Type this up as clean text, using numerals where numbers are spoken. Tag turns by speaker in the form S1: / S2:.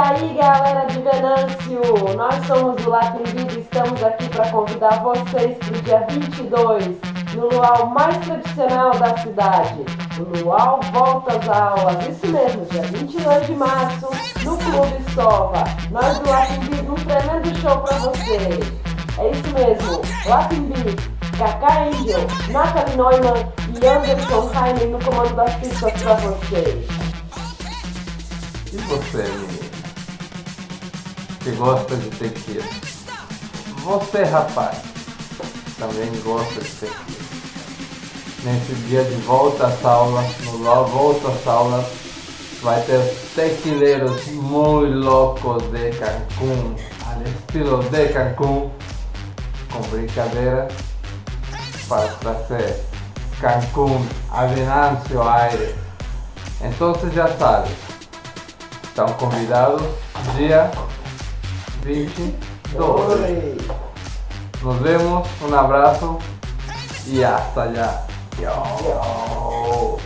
S1: aí, galera de Venâncio, nós somos do Latin Beat e estamos aqui para convidar vocês para o dia 22, no luau mais tradicional da cidade, o luau Volta às Aulas, isso mesmo, dia 22 de março, no Clube Sova. Nós do Latin Beat, um tremendo show para vocês. É isso mesmo, Latin Beat, Kaká Angel, Nathalie Neumann e Anderson Heinen no comando das pistas para vocês.
S2: E você, menino, que gosta de tequila? Você, rapaz, também gosta de tequila. Nesse dia de volta às aulas, no luau Volta às Aulas, vai ter tequileiros muito loucos de Cancún, al estilo de Cancún, com brincadeira para trazer Cancún a Venâncio Aires. Então você já sabe. Estão convidados dia 22. Nos vemos, um abraço e hasta allá. Yo.